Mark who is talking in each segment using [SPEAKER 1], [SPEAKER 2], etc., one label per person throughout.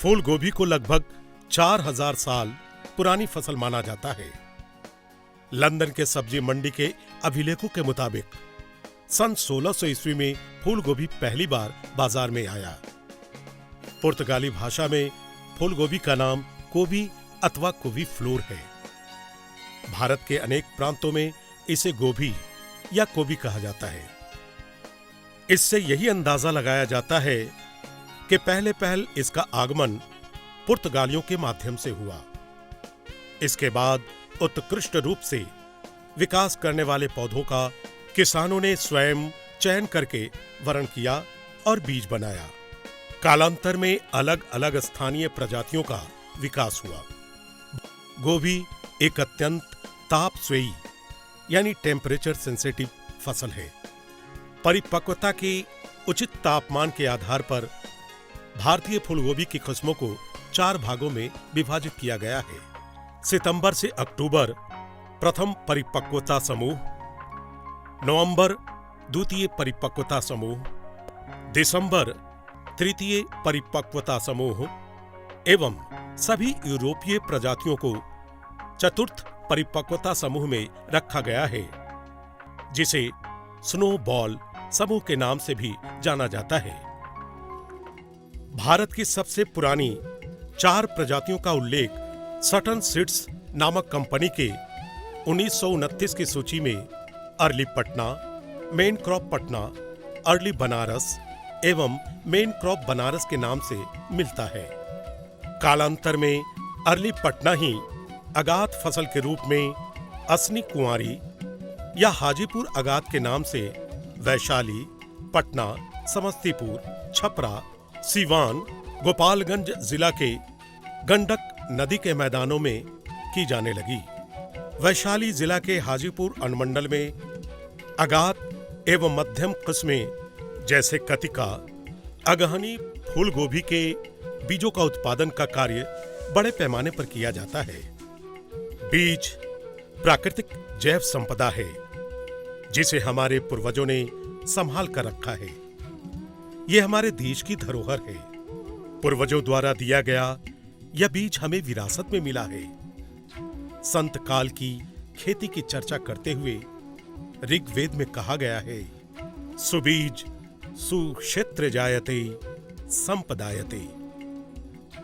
[SPEAKER 1] फूल गोभी को लगभग 4000 साल पुरानी फसल माना जाता है। लंदन के सब्जी मंडी के अभिलेखों के मुताबिक सन 1600 ईस्वी में फूल गोभी पहली बार बाजार में आया। पुर्तगाली भाषा में फूल गोभी का नाम कोबी अथवा कोबी फ्लोर है। भारत के अनेक प्रांतों में इसे गोभी या कोबी कहा जाता है। इससे यही अंदाजा लगाया जाता है कि पहले इसका आगमन पुर्तगालियों के माध्यम से हुआ। इसके बाद उत्कृष्ट रूप से विकास करने वाले पौधों का किसानों ने स्वयं चयन करके वरण किया और बीज बनाया। कालांतर में अलग अलग स्थानीय प्रजातियों का विकास हुआ। गोभी एक अत्यंत तापस्वेयी यानी टेम्परेचर सेंसिटिव फसल है। परिपक्वता के उचित तापमान के आधार पर भारतीय फूलगोभी की किस्मों को 4 भागों में विभाजित किया गया है। सितंबर से अक्टूबर प्रथम परिपक्वता समूह, नवंबर द्वितीय परिपक्वता समूह, दिसंबर तृतीय परिपक्वता समूह एवं सभी यूरोपीय प्रजातियों को चतुर्थ परिपक्वता समूह में रखा गया है, जिसे स्नोबॉल समूह के नाम से भी जाना जाता है। भारत की सबसे पुरानी 4 प्रजातियों का उल्लेख सटन सीड्स नामक कंपनी के 1929 की सूची में early Patna, main crop Patna, early Banaras एवं मेन क्रॉप बनारस के नाम से मिलता है। कालांतर में अर्ली पटना ही अगात फसल के रूप में असनी कुंवारी या हाजीपुर अगात के नाम से वैशाली, पटना, समस्तीपुर, छपरा, सीवान, गोपालगंज जिला के गंडक नदी के मैदानों में की जाने लगी। वैशाली जिला के हाजीपुर अनुमंडल में अगात एवं मध्यम किस्में जैसे कतिका, अगहनी फूल गोभी के बीजों का उत्पादन का कार्य बड़े पैमाने पर किया जाता है। बीज प्राकृतिक जैव संपदा है, जिसे हमारे पूर्वजों ने संभाल कर रखा है। यह हमारे देश की धरोहर है। पूर्वजों द्वारा दिया गया यह बीज हमें विरासत में मिला है। संत काल की खेती की चर्चा करते हुए ऋग्वेद में कहा गया है, सुबीज सुक्षेत्र जायते संपदायते।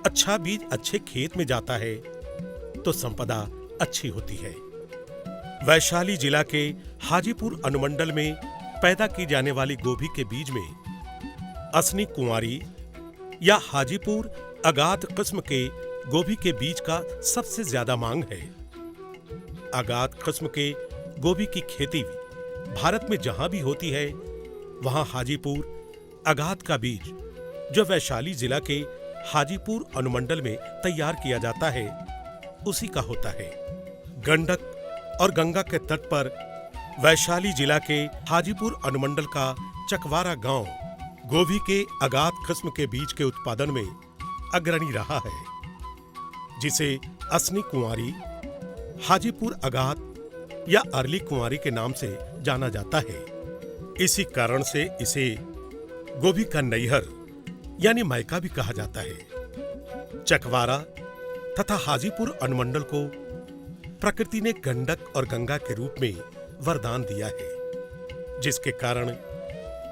[SPEAKER 1] अच्छा बीज अच्छे खेत में जाता है तो संपदा अच्छी होती है। वैशाली जिला के हाजीपुर अनुमंडल में पैदा की जाने वाली गोभी के बीज में असनी कुंवारी या हाजीपुर अगात किस्म के गोभी के बीज का सबसे ज्यादा मांग है। अगात किस्म के गोभी की खेती भारत में जहां भी होती है, वहां हाजीपुर अगात का बीज जो वैशाली जिला के हाजीपुर अनुमंडल में तैयार किया जाता है, उसी का होता है। गंडक और गंगा के तट पर वैशाली जिला के हाजीपुर अनुमंडल का चकवारा गांव गोभी के अगात किस्म के बीज के उत्पादन में अग्रणी रहा है, जिसे असनी कुंवारी, हाजीपुर अगात या अर्ली कुंवारी के नाम से जाना जाता है। इसी कारण से इसे गोभी का नैहर यानी मायका भी कहा जाता है। चकवारा तथा हाजीपुर अनुमंडल को प्रकृति ने गंडक और गंगा के रूप में वरदान दिया है, जिसके कारण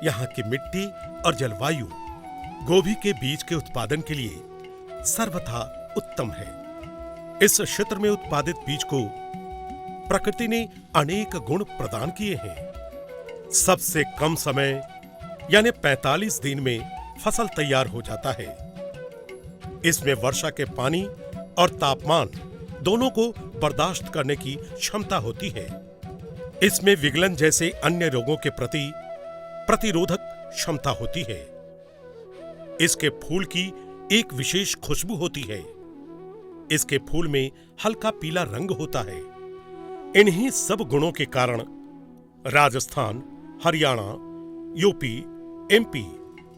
[SPEAKER 1] यहाँ की मिट्टी और जलवायु गोभी के बीज के उत्पादन के लिए सर्वथा उत्तम है। इस क्षेत्र में उत्पादित बीज को प्रकृति ने अनेक गुण प्रदान किए हैं। सबसे कम समय यानी 45 दिन में फसल तैयार हो जाता है। इसमें वर्षा के पानी और तापमान दोनों को बर्दाश्त करने की क्षमता होती है। इसमें विगलन जैसे अन्य रोगों के प्रति प्रतिरोधक क्षमता होती है। इसके फूल की एक विशेष खुशबू होती है। इसके फूल में हल्का पीला रंग होता है। इन्हीं सब गुणों के कारण राजस्थान, हरियाणा, यूपी, एमपी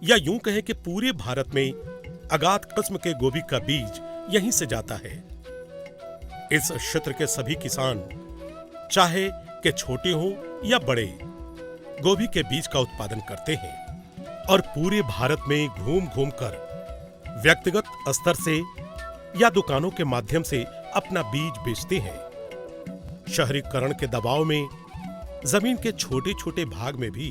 [SPEAKER 1] या यूं कहें कि पूरे भारत में अगात किस्म के गोभी का बीज यहीं से जाता है। इस क्षेत्र के सभी किसान, चाहे कि छोटे हों या बड़े, गोभी के बीज का उत्पादन करते हैं और पूरे भारत में घूम घूम कर व्यक्तिगत स्तर से या दुकानों के माध्यम से अपना बीज बेचते हैं। शहरीकरण के दबाव में जमीन के छोटे छोटे भाग में भी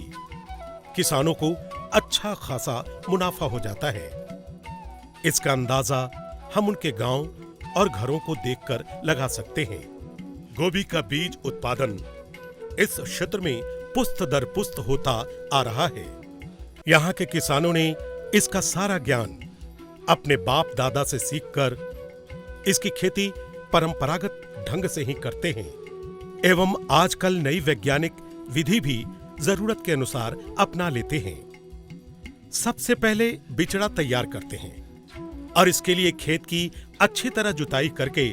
[SPEAKER 1] किसानों को अच्छा खासा मुनाफा हो जाता है। इसका अंदाजा हम उनके गांव और घरों को देखकर लगा सकते हैं। गोभी का बीज उत्पादन इस क्षेत्र में पुस्त दर पुस्त होता आ रहा है। यहाँ के किसानों ने इसका सारा ज्ञान अपने बाप दादा से सीखकर इसकी खेती परंपरागत ढंग से ही करते हैं एवं आजकल नई वैज्ञानिक विधि भी जरूरत के अनुसार अपना लेते हैं। सबसे पहले बिचड़ा तैयार करते हैं और इसके लिए खेत की अच्छी तरह जुताई करके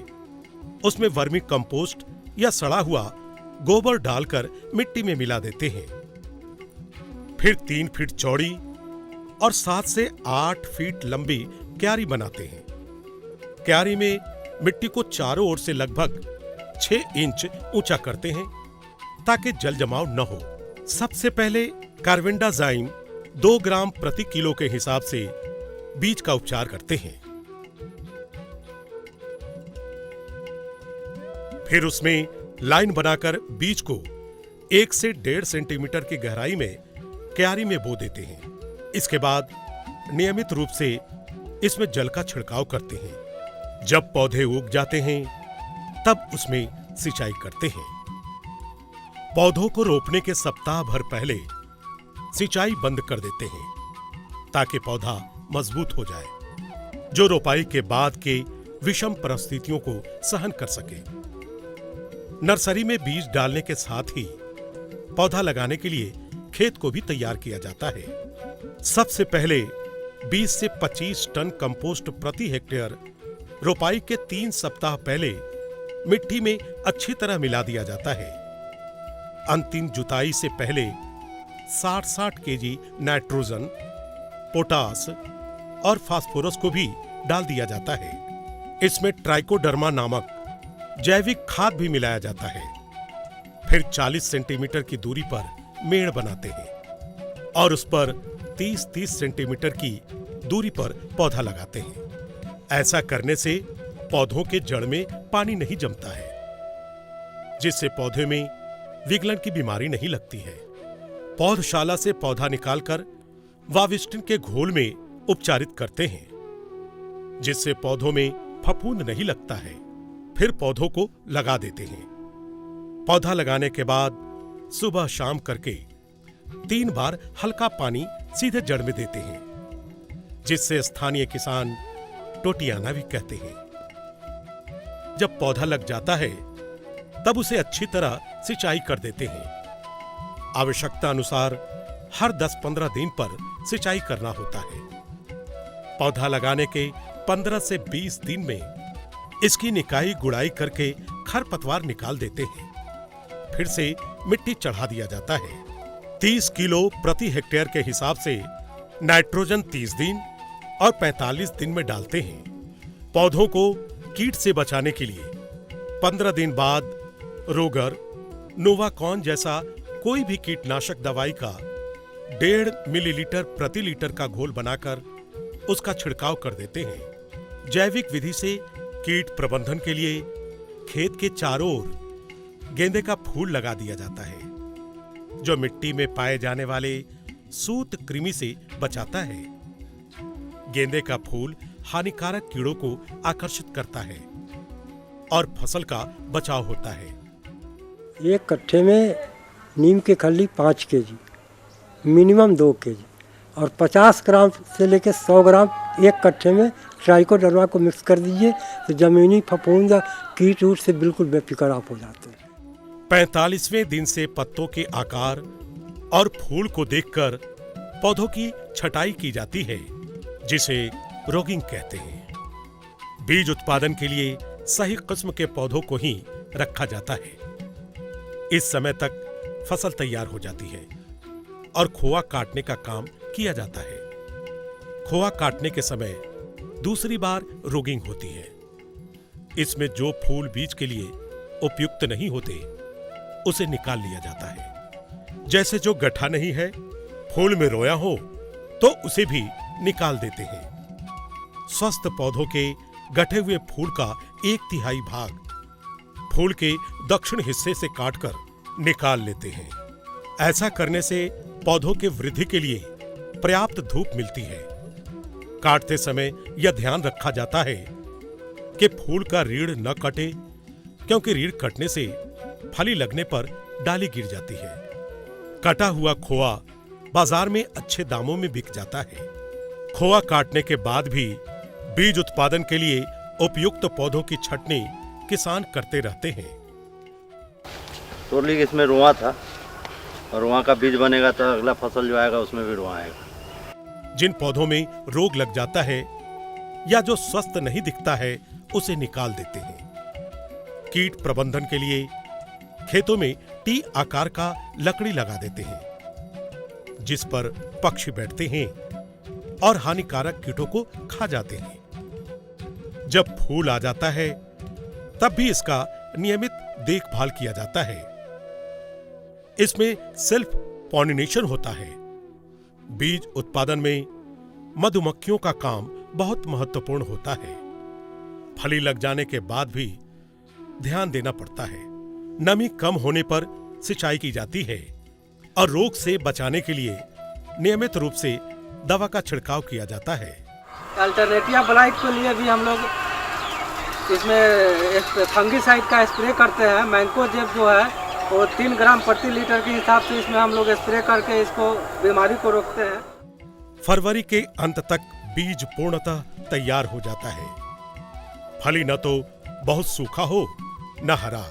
[SPEAKER 1] उसमें वर्मी कंपोस्ट या सड़ा हुआ गोबर डालकर मिट्टी में मिला देते हैं। फिर 3 फीट चौड़ी और 7 से 8 फीट लंबी क्यारी बनाते हैं। क्यारी में मिट्टी को चारों ओर से लगभग 6 इंच ऊंचा करते हैं ताकि जल जमाव न हो। सबसे पहले कार्बेंडाजाइम 2 ग्राम प्रति किलो के हिसाब से बीज का उपचार करते हैं। फिर उसमें लाइन बनाकर बीज को 1 से 1.5 सेंटीमीटर की गहराई में क्यारी में बो देते हैं। इसके बाद नियमित रूप से इसमें जल का छिड़काव करते हैं। जब पौधे उग जाते हैं तब उसमें सिंचाई करते हैं। पौधों को रोपने के सप्ताह भर पहले सिंचाई बंद कर देते हैं ताकि पौधा मजबूत हो जाए, जो रोपाई के बाद के विषम परिस्थितियों को सहन कर सके। नर्सरी में बीज डालने के साथ ही पौधा लगाने के लिए खेत को भी तैयार किया जाता है। सबसे पहले 20 से 25 टन कंपोस्ट प्रति हेक्टेयर रोपाई के 3 सप्ताह पहले मिट्टी में अच्छी तरह मिला दिया जाता है। अंतिम जुताई से पहले 60-60 केजी नाइट्रोजन, पोटास और फास्फोरस को भी डाल दिया जाता है। इसमें ट्राइकोडर्मा नामक जैविक खाद भी मिलाया जाता है। फिर 40 सेंटीमीटर की दूरी पर मेड़ बनाते हैं और उस पर 30-30 सेंटीमीटर की दूरी पर पौधा लगाते हैं। ऐसा करने से पौधों के जड़ में पानी नहीं जमता है, जिससे पौधे में विगलन की बीमारी नहीं लगती है। पौधशाला से पौधा निकालकर वाविस्टिन के घोल में उपचारित करते हैं, जिससे पौधों में फफूंद नहीं लगता है। फिर पौधों को लगा देते हैं। पौधा लगाने के बाद सुबह शाम करके 3 बार हल्का पानी सीधे जड़ में देते हैं, जिससे स्थानीय किसान टोटियाना भी कहते हैं। जब पौधा लग जाता है तब उसे अच्छी तरह सिंचाई कर देते हैं। आवश्यकता अनुसार हर 10-15 दिन पर सिंचाई करना होता है। पौधा लगाने के 15 से 20 दिन में इसकी निकाई गुड़ाई करके खरपतवार निकाल देते हैं। फिर से मिट्टी चढ़ा दिया जाता है। 30 किलो प्रति हेक्टेयर के हिसाब से नाइट्रोजन 30 दिन और 45 दिन में डालते हैं। पौधों को कीट से बचाने के लिए 15 दिन बाद रोगर, नोवाकॉन जैसा कोई भी कीटनाशक दवाई का 1.5 मिलीलीटर प्रति लीटर का घोल बनाकर उसका छिड़काव कर देते हैं। जैविक विधि से कीट प्रबंधन के लिए खेत के चारों ओर गेंदे का फूल लगा दिया जाता है, जो मिट्टी में पाए जाने वाले सूत कृमि से बचाता है। गेंदे का फूल हानिकारक कीड़ों को आकर्षित करता है और फसल का बचाव होता है।
[SPEAKER 2] 1 कट्ठे में नीम की खल्ली 5 केजी, मिनिमम 2 केजी और 50 ग्राम से लेकर 100 ग्राम 1 कट्ठे में ट्राइकोडर्मा को मिक्स कर दीजिए तो जमीनी फफूंद कीट ऊट से बिल्कुल बेफिक्र आप हो जाते हैं।
[SPEAKER 1] 45वें दिन से पत्तों के आकार और फूल को देखकर पौधों की छटाई की जाती है, जिसे रोगिंग कहते हैं। बीज उत्पादन के लिए सही किस्म के पौधों को ही रखा जाता है। इस समय तक फसल तैयार हो जाती है और खोआ काटने का काम किया जाता है। खोआ काटने के समय दूसरी बार रोगिंग होती है। इसमें जो फूल बीज के लिए उपयुक्त नहीं होते उसे निकाल लिया जाता है। जैसे जो गट्ठा नहीं है, फूल में रोया हो तो उसे भी निकाल देते हैं। स्वस्थ पौधों के गठे हुए फूल का 1/3 भाग फूल के दक्षिण हिस्से से काटकर निकाल लेते हैं। ऐसा करने से पौधों के वृद्धि के लिए पर्याप्त धूप मिलती है। काटते समय यह ध्यान रखा जाता है कि फूल का रीढ़ न कटे, क्योंकि रीढ़ कटने से फली लगने पर डाली गिर जाती है। कटा हुआ खोआ बाजार में अच्छे दामों में बिक जाता है। खोआ काटने के बाद भी बीज उत्पादन के लिए उपयुक्त पौधों की छंटनी किसान करते रहते हैं।
[SPEAKER 3] तोरली इसमें रुआ था और रुआ का बीज बनेगा तो अगला फसल जो आएगा उसमें भी रुआ आएगा।
[SPEAKER 1] जिन पौधों में रोग लग जाता है या जो स्वस्थ नहीं दिखता है उसे निकाल देते हैं। कीट प्रबंधन के लिए खेतों में टी आकार का लकड़ी लगा देते हैं, जिस पर पक्षी बैठते हैं और हानिकारक कीटों को खा जाते हैं। जब फूल आ जाता है तब भी इसका नियमित देखभाल किया जाता है। इसमें सेल्फ पॉलिनेशन होता है। बीज उत्पादन में मधुमक्खियों का काम बहुत महत्वपूर्ण होता है। फली लग जाने के बाद भी ध्यान देना पड़ता है। नमी कम होने पर सिंचाई की जाती है और रोग से बचाने के लिए नियमित रूप से दवा का छिड़काव किया जाता है।
[SPEAKER 4] अल्टरनेटिया ब्लाइट के लिए भी हम लोग इसमें फंगीसाइड का स्प्रे करते हैं। मैंकोजेब जो है वो 3 ग्राम प्रति लीटर के हिसाब से इसमें हम लोग स्प्रे करके इसको बीमारी को रोकते हैं।
[SPEAKER 1] फरवरी के अंत तक बीज पूर्णतः तैयार हो जाता है। फली न तो बहुत सूखा हो न हरा।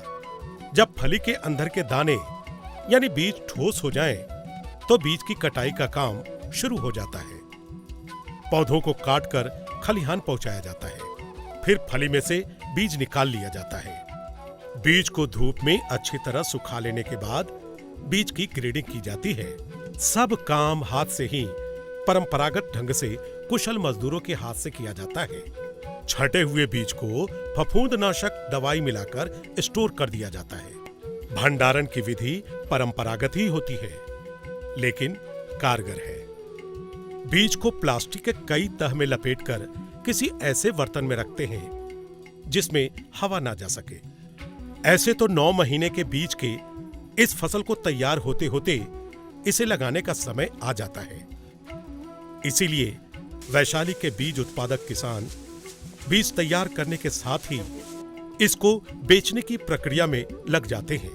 [SPEAKER 1] जब फली के अंदर के दाने यानी बीज ठोस हो जाएं, तो बीज की कटाई का काम शुरू हो जाता है। पौधों को काटकर खलिहान पहुंचाया जाता है। फिर फली में से बीज निकाल लिया जाता है। बीज को धूप में अच्छी तरह सुखा लेने के बाद बीज की ग्रेडिंग की जाती है। सब काम हाथ से ही परंपरागत ढंग से कुशल मजदूरों के हाथ से किया जाता है। छटे हुए बीज को फफूंदनाशक दवाई मिलाकर स्टोर कर दिया जाता है। भंडारण की विधि परंपरागत ही होती है, लेकिन कारगर है। बीज को प्लास्टिक के कई तह में लपेटकर किसी ऐसे बर्तन में रखते हैं जिसमें हवा ना जा सके। ऐसे तो 9 महीने के बीज के इस फसल को तैयार होते होते इसे लगाने का समय आ जाता है। इसीलिए वैशाली के बीज उत्पादक किसान बीज तैयार करने के साथ ही इसको बेचने की प्रक्रिया में लग जाते हैं।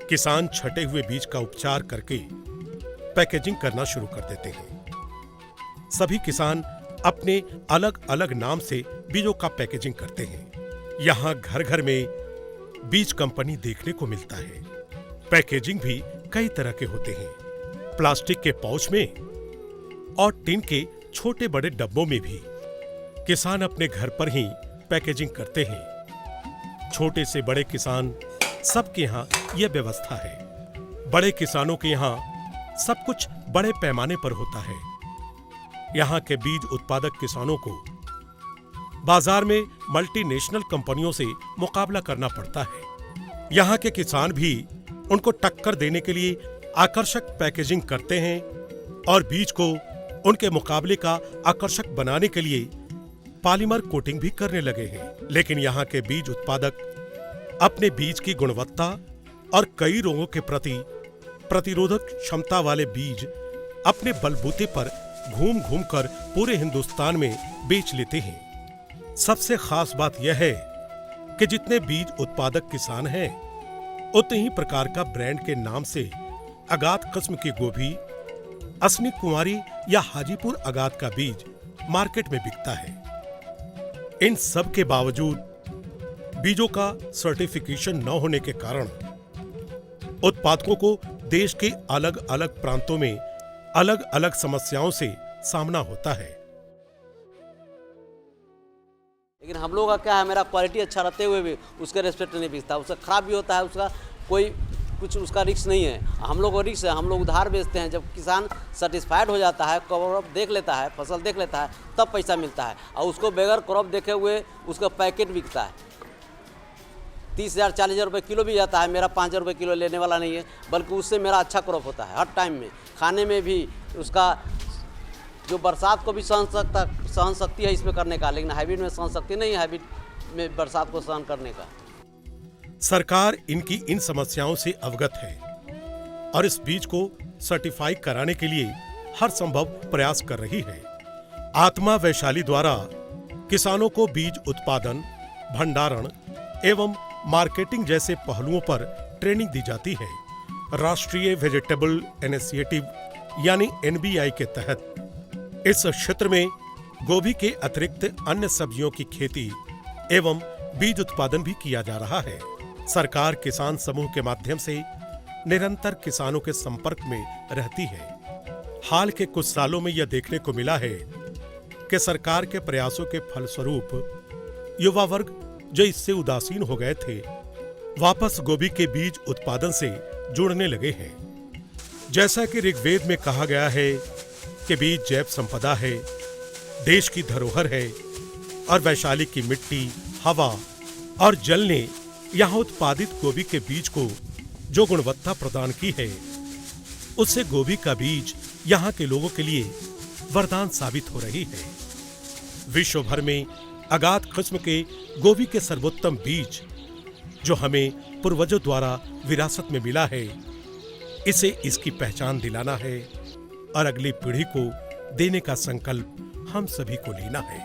[SPEAKER 1] किसान छटे हुए बीज का उपचार करके पैकेजिंग करना शुरू कर देते हैं। सभी किसान अपने अलग अलग नाम से बीजों का पैकेजिंग करते हैं। यहाँ घर घर में बीज कंपनी देखने को मिलता है। पैकेजिंग भी कई तरह के होते हैं, प्लास्टिक के पाउच में और टिन के छोटे बड़े डब्बों में भी। किसान अपने घर पर ही पैकेजिंग करते हैं। छोटे से बड़े किसान सबके यहाँ यह व्यवस्था है। बड़े किसानों के यहाँ सब कुछ बड़े पैमाने पर होता है। यहाँ के बीज उत्पादक किसानों को बाजार में मल्टीनेशनल कंपनियों से मुकाबला करना पड़ता है। यहाँ के किसान भी उनको टक्कर देने के लिए आकर्षक पैकेजिंग करते हैं और बीज को उनके मुकाबले का आकर्षक बनाने के लिए पॉलीमर कोटिंग भी करने लगे हैं। लेकिन यहाँ के बीज उत्पादक अपने बीज की गुणवत्ता और कई रोगों के प्रति प्रतिरोधक क्षमता वाले बीज अपने बलबूते पर घूम घूम कर पूरे हिंदुस्तान में बेच लेते हैं। सबसे खास बात यह है कि जितने बीज उत्पादक किसान हैं, उतने ही प्रकार का ब्रांड के नाम से अगाध किस्म की गोभी, असनी कुंवारी या हाजीपुर अगाध का बीज मार्केट में बिकता है। इन सब के बावजूद बीजों का सर्टिफिकेशन न होने के कारण उत्पादकों को देश के अलग अलग प्रांतों में अलग अलग समस्याओं से सामना होता है।
[SPEAKER 5] लेकिन हम लोग का क्या है, मेरा क्वालिटी अच्छा रहते हुए भी उसका रेस्पेक्ट नहीं बिकता, उसका खराब भी होता है, उसका कोई कुछ उसका रिस्क नहीं है। हम लोग को रिस्क है, हम लोग उधार बेचते हैं। जब किसान सेटिस्फाइड हो जाता है, क्रॉप देख लेता है, फसल देख लेता है, तब पैसा मिलता है। और उसको बगैर क्रॉप देखे हुए उसका पैकेट बिकता है। 30,000 40,000 रुपये किलो भी जाता है। मेरा 5,000 रुपये किलो लेने वाला नहीं है, बल्कि उससे मेरा अच्छा क्रॉप होता है। हर टाइम में खाने में भी उसका जो बरसात को भी सहन सहन शक्ति है इसमें करने का, लेकिन हाइब्रिड में सहन शक्ति नहीं है, हाइब्रिड में बरसात को सहन करने का।
[SPEAKER 1] सरकार इनकी इन समस्याओं से अवगत है और इस बीज को सर्टिफाई कराने के लिए हर संभव प्रयास कर रही है। आत्मा वैशाली द्वारा किसानों को बीज उत्पादन, भंडारण एवं मार्केटिंग जैसे पहलुओं पर ट्रेनिंग दी जाती है। राष्ट्रीय वेजिटेबल इनिशिएटिव यानी NBI के तहत इस क्षेत्र में गोभी के अतिरिक्त अन्य सब्जियों की खेती एवं बीज उत्पादन भी किया जा रहा है। सरकार किसान समूह के माध्यम से निरंतर किसानों के संपर्क में रहती है। हाल के कुछ सालों में यह देखने को मिला है कि सरकार के प्रयासों के फलस्वरूप युवा वर्ग जो इससे उदासीन हो गए थे, वापस गोभी के बीज उत्पादन से जुड़ने लगे हैं। जैसा कि ऋग्वेद में कहा गया है कि बीज जैव संपदा है, देश की धरोहर है और वैशाली की मिट्टी, हवा और जल ने यहाँ उत्पादित गोभी के बीज को जो गुणवत्ता प्रदान की है, उससे गोभी का बीज यहाँ के लोगों के लिए वरदान साबित हो रही है। विश्व भर में अगाध किस्म के गोभी के सर्वोत्तम बीज जो हमें पूर्वजों द्वारा विरासत में मिला है, इसे इसकी पहचान दिलाना है और अगली पीढ़ी को देने का संकल्प हम सभी को लेना है।